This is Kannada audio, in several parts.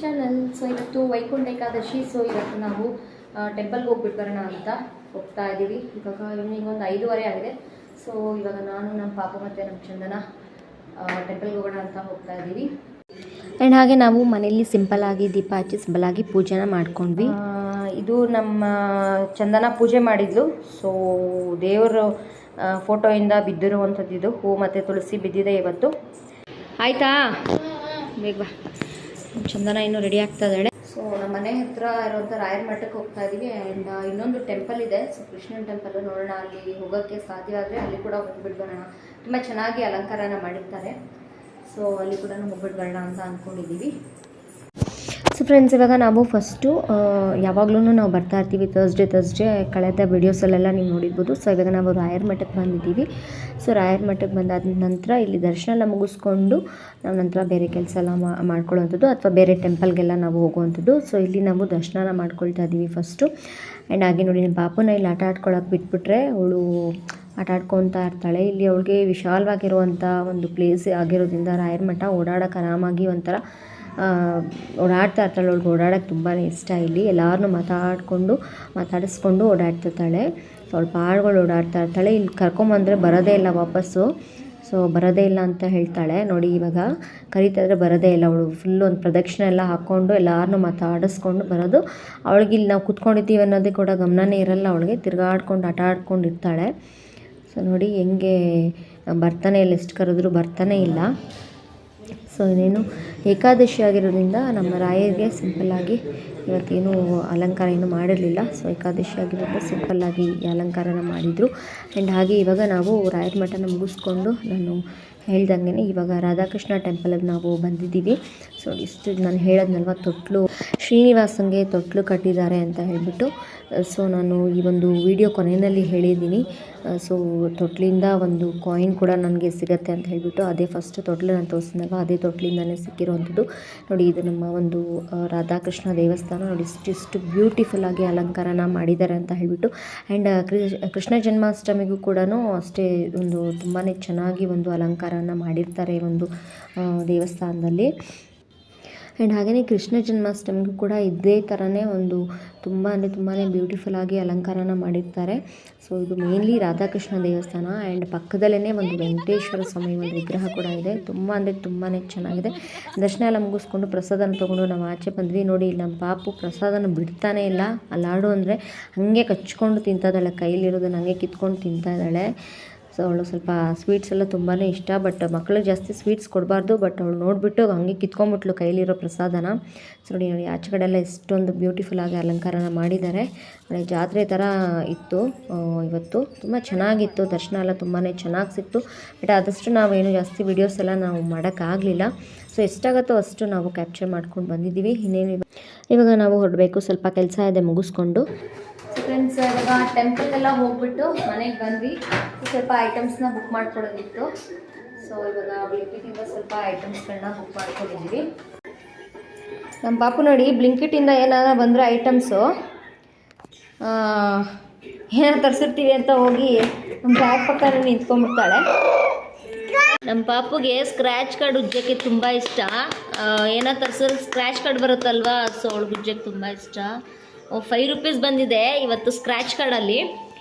ಚಾನಲ್. ಸೊ ಇವತ್ತು ವೈಕುಂಠ ಏಕಾದಶಿ. ಸೊ ಇವತ್ತು ನಾವು ಟೆಂಪಲ್ಗೆ ಹೋಗ್ಬಿಟ್ಟು ಬರೋಣ ಅಂತ ಹೋಗ್ತಾ ಇದ್ದೀವಿ. ಇವಾಗ ಈವ್ನಿಂಗ್ ಒಂದು 5:30 ಆಗಿದೆ. ಸೊ ಇವಾಗ ನಾನು ನಮ್ಮ ಪಾಪ ಮತ್ತು ನಮ್ಮ ಚಂದನ ಟೆಂಪಲ್ಗೆ ಹೋಗೋಣ ಅಂತ ಹೋಗ್ತಾ ಇದ್ದೀವಿ. ಆ್ಯಂಡ್ ಹಾಗೆ ನಾವು ಮನೆಯಲ್ಲಿ ಸಿಂಪಲ್ಲಾಗಿ ದೀಪ ಹಚ್ಚಿ ಸಿಂಪಲ್ಲಾಗಿ ಪೂಜೆನ ಮಾಡ್ಕೊಂಡ್ವಿ. ಇದು ನಮ್ಮ ಚಂದನ ಪೂಜೆ ಮಾಡಿದ್ಲು. ಸೊ ದೇವರು ಫೋಟೋಯಿಂದ ಬಿದ್ದಿರುವಂಥದ್ದು ಇದು ಹೂ ಮತ್ತು ತುಳಸಿ ಬಿದ್ದಿದೆ ಇವತ್ತು. ಆಯಿತಾ, ಬೇಗ ಬಾ. ಚಂದನ ಇನ್ನೂ ರೆಡಿ ಆಗ್ತಾ ಇದ್ದಾಳೆ. ಸೊ ನಮ್ಮ ಮನೆ ಹತ್ರ ಇರುವಂಥ ರಾಯರ ಮಠಕ್ಕೆ ಹೋಗ್ತಾ ಇದ್ದೀವಿ. ಆ್ಯಂಡ್ ಇನ್ನೊಂದು ಟೆಂಪಲ್ ಇದೆ, ಸೊ ಕೃಷ್ಣನ ಟೆಂಪಲ್. ನೋಡೋಣ, ಅಲ್ಲಿ ಹೋಗೋಕ್ಕೆ ಸಾಧ್ಯ ಆದರೆ ಅಲ್ಲಿ ಕೂಡ ಹೋಗ್ಬಿಟ್ಟು ಬರೋಣ. ತುಂಬ ಚೆನ್ನಾಗಿ ಅಲಂಕಾರನ ಮಾಡಿರ್ತಾರೆ. ಸೊ ಅಲ್ಲಿ ಕೂಡ ಹೋಗ್ಬಿಟ್ಟು ಬರೋಣ ಅಂತ ಅಂದ್ಕೊಂಡಿದ್ದೀವಿ. ಸೊ ಫ್ರೆಂಡ್ಸ್, ಇವಾಗ ನಾವು ಫಸ್ಟು ಯಾವಾಗಲೂ ನಾವು ಬರ್ತಾ ಇರ್ತೀವಿ ಥರ್ಸ್ಡೇ ಕಳೆದ ವೀಡಿಯೋಸಲ್ಲೆಲ್ಲ ನೀವು ನೋಡಿರ್ಬೋದು. ಸೊ ಇವಾಗ ನಾವು ರಾಯರ ಮಠಕ್ಕೆ ಬಂದಿದ್ದೀವಿ. ಸೊ ರಾಯರ ಮಠಕ್ಕೆ ಬಂದಾದ ನಂತರ ಇಲ್ಲಿ ದರ್ಶನ ಎಲ್ಲ ಮುಗಿಸ್ಕೊಂಡು ನಾವು ನಂತರ ಬೇರೆ ಕೆಲಸ ಎಲ್ಲ ಮಾಡ್ಕೊಳ್ಳೋವಂಥದ್ದು ಅಥವಾ ಬೇರೆ ಟೆಂಪಲ್ಗೆಲ್ಲ ನಾವು ಹೋಗುವಂಥದ್ದು. ಸೊ ಇಲ್ಲಿ ನಾವು ದರ್ಶನ ಮಾಡ್ಕೊಳ್ತಾ ಇದ್ದೀವಿ ಫಸ್ಟು. ಆ್ಯಂಡ್ ಹಾಗೆ ನೋಡಿ, ನಿಮ್ಮ ಪಾಪನ ಇಲ್ಲಿ ಆಟ ಆಡ್ಕೊಳಕ್ಕೆ ಬಿಟ್ಬಿಟ್ರೆ ಅವಳು ಆಟ ಆಡ್ಕೊತಾ ಇರ್ತಾಳೆ. ಇಲ್ಲಿ ಅವಳಿಗೆ ವಿಶಾಲವಾಗಿರುವಂಥ ಒಂದು ಪ್ಲೇಸ್ ಆಗಿರೋದ್ರಿಂದ ರಾಯರ ಮಠ ಓಡಾಡೋಕೆ ಆರಾಮಾಗಿ ಒಂಥರ ಓಡಾಡ್ತಾ ಇರ್ತಾಳೆ. ಅವ್ಳಿಗೆ ಓಡಾಡೋಕ್ಕೆ ತುಂಬಾ ಇಷ್ಟ. ಇಲ್ಲಿ ಎಲ್ಲರನ್ನೂ ಮಾತಾಡಿಸ್ಕೊಂಡು ಓಡಾಡ್ತಿರ್ತಾಳೆ. ಸೊ ಅವಳು ಪಾಡುಗಳು ಓಡಾಡ್ತಾ ಇರ್ತಾಳೆ. ಇಲ್ಲಿ ಕರ್ಕೊಂಬಂದರೆ ಬರೋದೇ ಇಲ್ಲ ವಾಪಸ್ಸು. ಸೊ ಬರೋದೇ ಇಲ್ಲ ಅಂತ ಹೇಳ್ತಾಳೆ. ನೋಡಿ, ಇವಾಗ ಕರೀತಾಯಿದ್ರೆ ಬರೋದೇ ಇಲ್ಲ ಅವಳು. ಫುಲ್ಲು ಒಂದು ಪ್ರದಕ್ಷಿಣೆ ಎಲ್ಲ ಹಾಕ್ಕೊಂಡು ಎಲ್ಲರನ್ನೂ ಮಾತಾಡಿಸ್ಕೊಂಡು ಬರೋದು. ಅವಳಿಗೆ ಇಲ್ಲಿ ನಾವು ಕೂತ್ಕೊಂಡಿದ್ದೀವಿ ಅನ್ನೋದೇ ಕೂಡ ಗಮನನೇ ಇರಲ್ಲ ಅವಳಿಗೆ. ತಿರ್ಗಾಡ್ಕೊಂಡು ಆಟ ಆಡ್ಕೊಂಡು ಇರ್ತಾಳೆ. ಸೊ ನೋಡಿ ಹೆಂಗೆ ಬರ್ತಾನೆ ಇಲ್ಲ, ಎಷ್ಟು ಕರೆದ್ರೂ ಬರ್ತಾನೆ ಇಲ್ಲ. ಸೊ ಇನ್ನೇನು ಏಕಾದಶಿ ಆಗಿರೋದ್ರಿಂದ ನಮ್ಮ ರಾಯರಿಗೆ ಸಿಂಪಲ್ಲಾಗಿ ಇವತ್ತೇನು ಅಲಂಕಾರ ಏನೂ ಮಾಡಿರಲಿಲ್ಲ. ಸೊ ಏಕಾದಶಿ ಆಗಿರೋದ್ರಿಂದ ಸಿಂಪಲ್ಲಾಗಿ ಅಲಂಕಾರನ ಮಾಡಿದರು. ಆ್ಯಂಡ್ ಹಾಗೆ ಇವಾಗ ನಾವು ರಾಯರ ಮಠನ ಮುಗಿಸ್ಕೊಂಡು ನಾನು ಹೇಳ್ದಂಗೆ ಇವಾಗ ರಾಧಾಕೃಷ್ಣ ಟೆಂಪಲ್ಗೆ ನಾವು ಬಂದಿದ್ದೀವಿ. ಸೊ ಇಷ್ಟು ನಾನು ಹೇಳೋದ್ನಲ್ವ, ತೊಟ್ಲು ಶ್ರೀನಿವಾಸಂಗೆ ತೊಟ್ಲು ಕಟ್ಟಿದ್ದಾರೆ ಅಂತ ಹೇಳಿಬಿಟ್ಟು. ಸೊ ನಾನು ಈ ಒಂದು ವಿಡಿಯೋ ಕೊನೆಯಲ್ಲಿ ಹೇಳಿದ್ದೀನಿ. ಸೊ ತೊಟ್ಲಿಂದ ಒಂದು ಕಾಯಿನ್ ಕೂಡ ನನಗೆ ಸಿಗುತ್ತೆ ಅಂತ ಹೇಳಿಬಿಟ್ಟು, ಅದೇ ಫಸ್ಟ್ ತೊಟ್ಲು ನಾನು ತೋರಿಸಿದಾಗ ಅದೇ ತೊಟ್ಲಿಂದನೇ ಸಿಕ್ಕಿರುವಂಥದ್ದು. ನೋಡಿ, ಇದು ನಮ್ಮ ಒಂದು ರಾಧಾಕೃಷ್ಣ ದೇವಸ್ಥಾನ. ನೋಡಿ ಇಷ್ಟು ಬ್ಯೂಟಿಫುಲ್ಲಾಗಿ ಅಲಂಕಾರನ ಮಾಡಿದ್ದಾರೆ ಅಂತ ಹೇಳಿಬಿಟ್ಟು. ಆ್ಯಂಡ್ ಕೃಷ್ಣ ಜನ್ಮಾಷ್ಟಮಿಗೂ ಕೂಡ ಅಷ್ಟೇ ಒಂದು ತುಂಬಾ ಚೆನ್ನಾಗಿ ಒಂದು ಅಲಂಕಾರನ ಮಾಡಿರ್ತಾರೆ ಒಂದು ದೇವಸ್ಥಾನದಲ್ಲಿ. ಆ್ಯಂಡ್ ಹಾಗೆಯೇ ಕೃಷ್ಣ ಜನ್ಮಾಷ್ಟಮಿಗೂ ಕೂಡ ಇದೇ ಥರನೇ ಒಂದು ತುಂಬಾ ಬ್ಯೂಟಿಫುಲ್ಲಾಗಿ ಅಲಂಕಾರನ ಮಾಡಿರ್ತಾರೆ. ಸೊ ಇದು ಮೇನ್ಲಿ ರಾಧಾಕೃಷ್ಣ ದೇವಸ್ಥಾನ. ಆ್ಯಂಡ್ ಪಕ್ಕದಲ್ಲೇ ಒಂದು ವೆಂಕಟೇಶ್ವರ ಸ್ವಾಮಿ ಒಂದು ವಿಗ್ರಹ ಕೂಡ ಇದೆ. ತುಂಬಾ ಚೆನ್ನಾಗಿದೆ. ದರ್ಶನ ಎಲ್ಲ ಮುಗಿಸ್ಕೊಂಡು ಪ್ರಸಾದನ ತೊಗೊಂಡು ನಾವು ಆಚೆ ಬಂದ್ವಿ. ನೋಡಿ, ಇಲ್ಲಿ ನಮ್ಮ ಪಾಪು ಪ್ರಸಾದನ ಬಿಡ್ತಾನೆ ಇಲ್ಲ. ಲಾಡು ಅಂದರೆ ಹಾಗೆ ಕಚ್ಕೊಂಡು ತಿಂತಾ ಇದ್ದಾಳೆ, ಕೈಲಿರೋದನ್ನ ಹಾಗೆ ಕಿತ್ಕೊಂಡು ತಿಂತಾ ಇದ್ದಾಳೆ. ಸೊ ಅವಳು ಸ್ವಲ್ಪ ಸ್ವೀಟ್ಸ್ ಎಲ್ಲ ತುಂಬಾ ಇಷ್ಟ. ಬಟ್ ಮಕ್ಕಳಿಗೆ ಜಾಸ್ತಿ ಸ್ವೀಟ್ಸ್ ಕೊಡಬಾರ್ದು. ಬಟ್ ಅವಳು ನೋಡಿಬಿಟ್ಟು ಹಂಗೆ ಕಿತ್ಕೊಂಡ್ಬಿಟ್ಲು ಕೈಲಿರೋ ಪ್ರಸಾದನ. ಸೊ ನೋಡಿ, ಆಚೆ ಕಡೆ ಎಲ್ಲ ಎಷ್ಟೊಂದು ಬ್ಯೂಟಿಫುಲ್ಲಾಗಿ ಅಲಂಕಾರನ ಮಾಡಿದ್ದಾರೆ. ಜಾತ್ರೆ ಥರ ಇತ್ತು ಇವತ್ತು. ತುಂಬ ಚೆನ್ನಾಗಿತ್ತು. ದರ್ಶನ ಎಲ್ಲ ತುಂಬಾ ಚೆನ್ನಾಗಿ ಸಿಕ್ತು. ಬಟ್ ಆದಷ್ಟು ನಾವೇನು ಜಾಸ್ತಿ ವೀಡಿಯೋಸ್ ಎಲ್ಲ ನಾವು ಮಾಡೋಕ್ಕಾಗಲಿಲ್ಲ. ಸೊ ಎಷ್ಟಾಗುತ್ತೋ ಅಷ್ಟು ನಾವು ಕ್ಯಾಪ್ಚರ್ ಮಾಡ್ಕೊಂಡು ಬಂದಿದ್ದೀವಿ. ಇನ್ನೇನು ಇವಾಗ ನಾವು ಹೊರಡಬೇಕು, ಸ್ವಲ್ಪ ಕೆಲಸ ಇದೆ ಮುಗಿಸ್ಕೊಂಡು. ಫ್ರೆಂಡ್ಸ್, ಇವಾಗ ಟೆಂಪಲ್ಗೆಲ್ಲ ಹೋಗ್ಬಿಟ್ಟು ಮನೆಗೆ ಬಂದ್ವಿ. ಸ್ವಲ್ಪ ಐಟಮ್ಸ್ನ ಬುಕ್ ಮಾಡ್ಕೊಳ್ಳೋದಿತ್ತು. ಸೊ ಇವಾಗ ಬ್ಲಿಂಕಿಟಿಂದ ಸ್ವಲ್ಪ ಐಟಮ್ಸ್ಗಳನ್ನ ಬುಕ್ ಮಾಡ್ಕೊಂಡಿದ್ದೀವಿ. ನಮ್ಮ ಪಾಪು ನೋಡಿ, ಬ್ಲಿಂಕಿಟಿಂದ ಏನಾದ್ರು ಬಂದರೆ ಐಟಮ್ಸು ಏನಾರು ತರಿಸಿರ್ತೀವಿ ಅಂತ ಹೋಗಿ ನಮ್ಮ ಬ್ಯಾಗ್ ಪಕ್ಕನೇ ನಿಂತ್ಕೊಂಡ್ಬಿಡ್ತಾಳೆ. ನಮ್ಮ ಪಾಪುಗೆ ಸ್ಕ್ರ್ಯಾಚ್ ಕಾರ್ಡ್ ಉಜ್ಜೋಕ್ಕೆ ತುಂಬ ಇಷ್ಟ. ಏನಾರು ತರಿಸಿದ್ರೆ ಸ್ಕ್ರ್ಯಾಚ್ ಕಾರ್ಡ್ ಬರುತ್ತಲ್ವಾ, ಸೊ ಅವಳಿಗೆ ಉಜ್ಜೋಕ್ಕೆ ತುಂಬ ಇಷ್ಟ. 5 ರೂಪೀಸ್ ಬಂದಿದೆ ಇವತ್ತು ಸ್ಕ್ರ್ಯಾಚ್ ಕಾರ್ಡಲ್ಲಿ.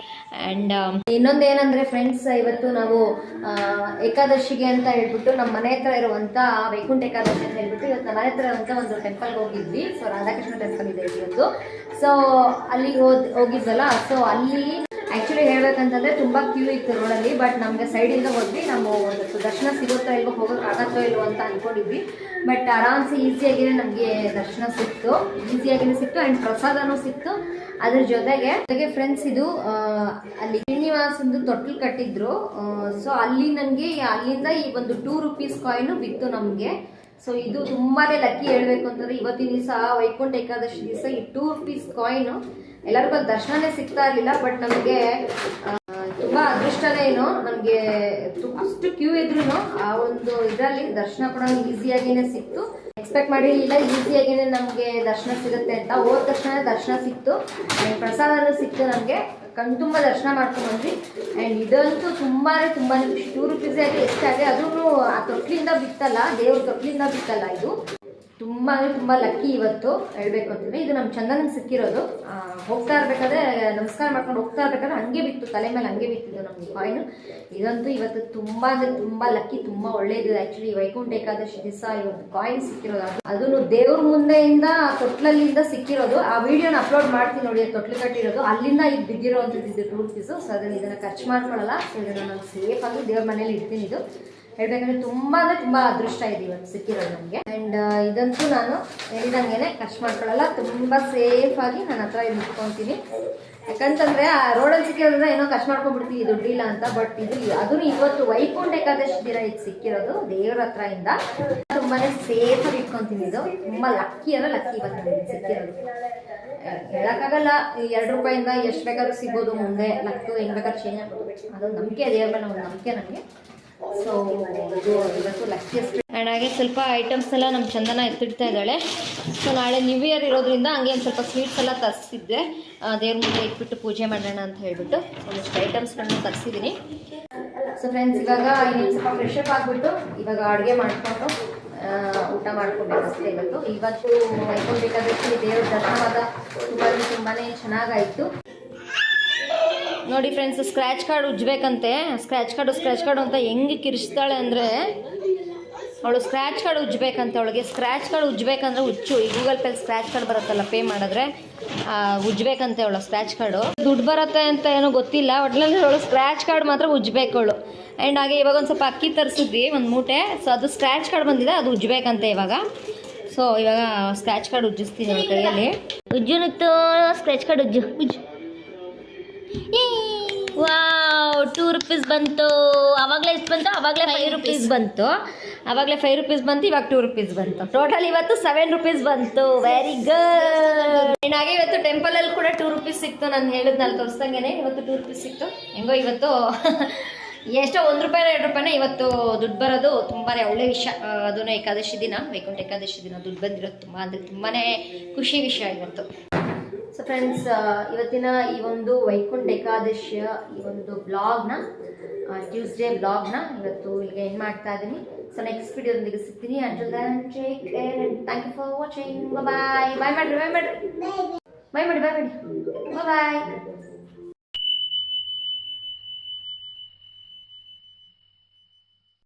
ಆ್ಯಂಡ್ ಇನ್ನೊಂದು ಏನಂದರೆ ಫ್ರೆಂಡ್ಸ್, ಇವತ್ತು ನಾವು ಏಕಾದಶಿಗೆ ಅಂತ ಹೇಳ್ಬಿಟ್ಟು ನಮ್ಮ ಮನೆ ಹತ್ರ ಇರುವಂಥ ವೈಕುಂಠ ಏಕಾದಶಿ ಅಂತ ಹೇಳ್ಬಿಟ್ಟು ಇವತ್ತು ನಮ್ಮ ಮನೆ ಹತ್ರ ಇರುವಂಥ ಒಂದು ಟೆಂಪಲ್ಗೆ ಹೋಗಿದ್ವಿ. ಸೊ ರಾಧಾಕೃಷ್ಣ ಟೆಂಪಲ್ ಇದೆ ಇವತ್ತು. ಸೊ ಅಲ್ಲಿಗೆ ಹೋಗಿದ್ವಲ್ಲ. ಸೊ ಅಲ್ಲಿ ಆ್ಯಕ್ಚುಲಿ ಹೇಳ್ಬೇಕಂತಂದರೆ ತುಂಬ ಕ್ಯೂ ಇತ್ತು ರೋಡಲ್ಲಿ. ಬಟ್ ನಮಗೆ ಸೈಡಿಂದ ಹೋದ್ವಿ. ನಾವು ಒಂದು ದರ್ಶನ ಸಿಗುತ್ತೋ ಇಲ್ವೋ, ಹೋಗೋಕ್ಕಾಗತ್ತೋ ಇಲ್ವೋ ಅಂತ ಅಂದ್ಕೊಂಡಿದ್ವಿ. ಬಟ್ ಆರಾಮ್ಸೆ ಈಸಿಯಾಗಿಯೇ ನಮಗೆ ದರ್ಶನ ಸಿಕ್ತು. ಆ್ಯಂಡ್ ಪ್ರಸಾದನೂ ಸಿಕ್ತು. ಅದ್ರ ಜೊತೆಗೆ ಫ್ರೆಂಡ್ಸ್, ಇದು ಅಲ್ಲಿ ಶ್ರೀನಿವಾಸಂದು ತೊಟ್ಲು ಕಟ್ಟಿದ್ರು. ಸೊ ಅಲ್ಲಿ ನನಗೆ ಅಲ್ಲಿಂದ ಈ ಒಂದು 2 ರೂಪೀಸ್ ಕಾಯಿನು ಬಿತ್ತು ನಮಗೆ. ಸೊ ಇದು ತುಂಬಾ ಲಕ್ಕಿ ಹೇಳಬೇಕು ಅಂತಂದರೆ, ಇವತ್ತಿನ ದಿವಸ ವೈಕುಂಠ ಏಕಾದಶಿ ದಿವಸ ಈ 2 ರೂಪೀಸ್ ಕಾಯಿನು ಎಲ್ಲರಿಗೂ ದರ್ಶನನೇ ಸಿಗ್ತಾ ಇರಲಿಲ್ಲ. ಬಟ್ ನಮಗೆ ತುಂಬ ಅದೃಷ್ಟನೇ ಏನೋ, ನಮಗೆ ಅಷ್ಟು ಕ್ಯೂ ಇದ್ರೂ ಆ ಒಂದು ಇದರಲ್ಲಿ ದರ್ಶನ ಕೂಡ ಈಸಿಯಾಗಿಯೇ ಸಿಕ್ತು. ಎಕ್ಸ್ಪೆಕ್ಟ್ ಮಾಡಿರಲಿಲ್ಲ ಈಸಿಯಾಗಿಯೇ ನಮಗೆ ದರ್ಶನ ಸಿಗುತ್ತೆ ಅಂತ. ಹೋದ ತಕ್ಷಣ ದರ್ಶನ ಸಿಕ್ತು. ಆ್ಯಂಡ್ ಪ್ರಸಾದನೂ ಸಿಕ್ತು. ನಮಗೆ ಕಣ್ತುಂಬ ದರ್ಶನ ಮಾಡ್ಕೊಂಡ್ಬಂದ್ವಿ. ಆ್ಯಂಡ್ ಇದಂತೂ ತುಂಬಾ ಖುಷಿ. 2 ರೂಪೀಸೇ ಆಗಲಿ ಎಷ್ಟಾಗಲಿ, ಅದೂ ಆ ತೊಟ್ಲಿಂದ ಬಿತ್ತಲ್ಲ, ದೇವ್ರ ತೊಟ್ಲಿಂದ ಬಿತ್ತಲ್ಲ, ಇದು ತುಂಬ ಅಂದರೆ ತುಂಬ ಲಕ್ಕಿ ಇವತ್ತು ಹೇಳ್ಬೇಕು ಅಂತಂದರೆ. ಇದು ನಮ್ಮ ಚಂದನಿಗೆ ಸಿಕ್ಕಿರೋದು. ಹೋಗ್ತಾ ಇರಬೇಕಾದ್ರೆ ನಮಸ್ಕಾರ ಮಾಡ್ಕೊಂಡು ಹೋಗ್ತಾ ಇರಬೇಕಾದ್ರೆ ಹಂಗೆ ಬಿತ್ತು, ತಲೆ ಮೇಲೆ ಹಂಗೆ ಬಿತ್ತಿದ್ದು ನಮಗೆ ಕಾಯಿನು. ಇದಂತೂ ಇವತ್ತು ತುಂಬ ಅಂದರೆ ತುಂಬ ಲಕ್ಕಿ, ತುಂಬ ಒಳ್ಳೆಯದು. ಆ್ಯಕ್ಚುಲಿ ವೈಕುಂಠ ಏಕಾದಶಿ ದಿವಸ ಇವತ್ತು ಕಾಯಿನ್ ಸಿಕ್ಕಿರೋದು, ಅದನ್ನು ದೇವ್ರ ಮುಂದೆಯಿಂದ ತೊಟ್ಲಲ್ಲಿಂದ ಸಿಕ್ಕಿರೋದು. ಆ ವಿಡಿಯೋನ ಅಪ್ಲೋಡ್ ಮಾಡ್ತೀನಿ ನೋಡಿ, ತೊಟ್ಲು ಕಟ್ಟಿರೋದು ಅಲ್ಲಿಂದ ಇದು ಬಿದ್ದಿರೋವಂಥದ್ದು. ಇದು 2 rupees. ಸೊ ಅದನ್ನು ಇದನ್ನು ಖರ್ಚು ಮಾಡ್ಕೊಳ್ಳಲ್ಲ. ಸೊ ಇದನ್ನು ನಾನು ಸೇಫಾಗಿ ದೇವ್ರ ಮನೇಲಿ ಇಡ್ತೀನಿ. ಇದು ಹೇಳ್ಬೇಕಂದ್ರೆ ತುಂಬ ಅಂದರೆ ತುಂಬ ಅದೃಷ್ಟ ಇದೆ ಇವತ್ತು ಸಿಕ್ಕಿರೋದು ನನಗೆ. ಆ್ಯಂಡ್ ಇದಂತೂ ನಾನು ಹೇಳಿದಂಗೆ ಖರ್ಚು ಮಾಡ್ಕೊಳ್ಳಲ್ಲ, ತುಂಬ ಸೇಫಾಗಿ ನನ್ನ ಹತ್ರ ಇದು ಇಟ್ಕೊತೀನಿ. ಯಾಕಂತಂದರೆ ಆ ರೋಡಲ್ಲಿ ಸಿಕ್ಕಿರೋದ್ರೆ ಏನೋ ಖರ್ಚು ಮಾಡ್ಕೊಂಡ್ಬಿಡ್ತೀವಿ ದುಡ್ಡಿಲ್ಲ ಅಂತ. ಬಟ್ ಇದು ಅದನ್ನು ಇವತ್ತು ವೈಕುಂಠ ಏಕಾದಶಿ ದಿನ ಇದು ಸಿಕ್ಕಿರೋದು ದೇವ್ರ ಹತ್ರ ಇಂದ. ತುಂಬಾ ಸೇಫಾಗಿ ಇಟ್ಕೊತೀನಿ. ಇದು ತುಂಬ ಲಕ್ಕಿ ಅಂದರೆ ಲಕ್ಕಿ ಇವತ್ತು ನನಗೆ ಸಿಕ್ಕಿರೋದು. ಹೇಳೋಕ್ಕಾಗಲ್ಲ, 2 ರೂಪಾಯಿಂದ ಎಷ್ಟು ಬೇಕಾದ್ರೂ ಸಿಗ್ಬೋದು, ಮುಂದೆ ಲಕ್ಕು ಹೆಂಗೆ ಬೇಕಾದ್ರೂ ಚೇಂಜ್ ಆಗ್ಬೋದು. ಅದೊಂದು ನಂಬಿಕೆ, ದೇವ್ರ ಮೇಲೆ ಒಂದು ನಂಬಿಕೆ ನನಗೆ. ಸೊ ಇದು ಇವತ್ತು ಲಕ್ಕಿಯಸ್ಟ್. ಆ್ಯಂಡ್ ಹಾಗೆ ಸ್ವಲ್ಪ ಐಟಮ್ಸ್ ಎಲ್ಲ ನಮ್ಮ ಚಂದನ ಎತ್ತಿಡ್ತಾ ಇದ್ದಾಳೆ. ಸೊ ನಾಳೆ ನ್ಯೂ ಇಯರ್ ಇರೋದ್ರಿಂದ ಹಂಗೆ ಒಂದು ಸ್ವಲ್ಪ ಸ್ವೀಟ್ಸ್ ಎಲ್ಲ ತರಿಸಿದ್ದೆ, ದೇವ್ರ ಮುಂದೆ ಇಟ್ಬಿಟ್ಟು ಪೂಜೆ ಮಾಡೋಣ ಅಂತ ಹೇಳ್ಬಿಟ್ಟು ಒಂದಷ್ಟು ಐಟಮ್ಸ್ಗಳನ್ನ ತರಿಸಿದ್ದೀನಿ. ಸೊ ಫ್ರೆಂಡ್ಸ್, ಇವಾಗ ಇನ್ನೊಂದು ಸ್ವಲ್ಪ ಫ್ರೆಶ್ ಅಪ್ ಆಗಿಬಿಟ್ಟು ಇವಾಗ ಅಡುಗೆ ಮಾಡಿಕೊಂಡು ಊಟ ಮಾಡ್ಕೊಬೇಕಷ್ಟೇ. ಇವತ್ತು ವೈಕುಂಠೇಕಾದಶಿ ದೇವ್ರ ದರ್ಶನವಾದ ತುಂಬಾ ಚೆನ್ನಾಗಾಯಿತು ನೋಡಿ ಫ್ರೆಂಡ್ಸ್. ಸ್ಕ್ರ್ಯಾಚ್ ಕಾರ್ಡ್ ಉಜ್ಬೇಕಂತೆ. ಸ್ಕ್ರ್ಯಾಚ್ ಕಾರ್ಡು ಅಂತ ಹೆಂಗೆ ಕಿರಿಸ್ತಾಳೆ ಅಂದರೆ, ಅವಳು ಸ್ಕ್ರ್ಯಾಚ್ ಕಾರ್ಡ್ ಉಜ್ಬೇಕಂತೆ. ಅವಳಿಗೆ ಸ್ಕ್ರ್ಯಾಚ್ ಕಾರ್ಡ್ ಉಜ್ಬೇಕಂದ್ರೆ ಹುಚ್ಚು. ಈ ಗೂಗಲ್ ಪೇಲಿ ಸ್ಕ್ರ್ಯಾಚ್ ಕಾರ್ಡ್ ಬರುತ್ತಲ್ಲ, ಪೇ ಮಾಡಿದ್ರೆ ಉಜ್ಬೇಕಂತೆ ಅವಳು ಸ್ಕ್ರ್ಯಾಚ್ ಕಾರ್ಡು. ದುಡ್ಡು ಬರುತ್ತೆ ಅಂತ ಏನೋ ಗೊತ್ತಿಲ್ಲ, ಒಟ್ಟಿನಲ್ಲಿ ಅವಳು ಸ್ಕ್ರ್ಯಾಚ್ ಕಾರ್ಡ್ ಮಾತ್ರ ಉಜ್ಬೇಕು ಅವಳು. ಆ್ಯಂಡ್ ಹಾಗೆ ಇವಾಗ ಒಂದು ಸ್ವಲ್ಪ ಅಕ್ಕಿ ತರಿಸಿದ್ವಿ, ಒಂದು ಮೂಟೆ. ಸೊ ಅದು ಸ್ಕ್ರ್ಯಾಚ್ ಕಾರ್ಡ್ ಬಂದಿದೆ, ಅದು ಉಜ್ಬೇಕಂತೆ ಇವಾಗ. ಸೊ ಇವಾಗ ಸ್ಕ್ರ್ಯಾಚ್ ಕಾರ್ಡ್ ಉಜ್ಜಿಸ್ತೀನಿ ಅವಳ ಕೈಯಲ್ಲಿ. ಉಜ್ಜುನಿತ್ತು ಸ್ಕ್ರ್ಯಾಚ್ ಕಾರ್ಡ್ ಉಜ್ಜು. ವಾವ್, 2 rupees ಬಂತು. ಆವಾಗಲೇ ಎಷ್ಟು ಬಂತು? ಆವಾಗಲೇ 5 rupees ಬಂತು. ಆವಾಗಲೇ 5 rupees ಬಂತು, ಇವಾಗ 2 rupees ಬಂತು. ಟೋಟಲ್ ಇವತ್ತು 7 rupees ಬಂತು. Very good. ಹಾಗೆ ಇವತ್ತು ಟೆಂಪಲಲ್ಲಿ ಕೂಡ 2 rupees ಸಿಕ್ತು. ನಾನು ಹೇಳಿದ್ನಲ್ಲ ತೋರಿಸ್ದಂಗೆ ಇವತ್ತು 2 rupees ಸಿಕ್ತು. ಹೆಂಗೋ ಇವತ್ತು ಎಷ್ಟೋ 1 ರೂಪಾಯಿ 2 ರೂಪಾಯಿನ ಇವತ್ತು ದುಡ್ಡು ಬರೋದು ತುಂಬಾ ಒಳ್ಳೆ ವಿಷಯ. ಅದನ್ನು ಏಕಾದಶಿ ದಿನ, ವೈಕುಂಠ ಏಕಾದಶಿ ದಿನ ದುಡ್ಡು ಬಂದಿರೋದು ತುಂಬ ಅಂದರೆ ತುಂಬಾ ಖುಷಿ ವಿಷಯ ಇವತ್ತು. ಸೊ ಫ್ರೆಂಡ್ಸ್, ಇವತ್ತಿನ ಈ ಒಂದು ವೈಕುಂಠ ಏಕಾದಶಿಯ ಈ ಒಂದು ಬ್ಲಾಗ್ನ, ಟ್ಯೂಸ್ಡೇ ಬ್ಲಾಗ್ನ ಇವತ್ತು ಇಲ್ಲಿಗೆ ಎಂಡ್ ಮಾಡ್ತಾ ಇದ್ದೀನಿ. ಸೊ ನೆಕ್ಸ್ಟ್ ವಿಡಿಯೋದೊಂದಿಗೆ ಸಿಗ್ತೀನಿ. Until then take care and thank you for watching. Bye bye. Bye ಮಾಡಿ ಬಾಯ್ ಮಾಡಿ ಬಾಯ್ ಮಾಡಿ ಬಾಯ್ ಮಾಡಿ ಬಾಯ್.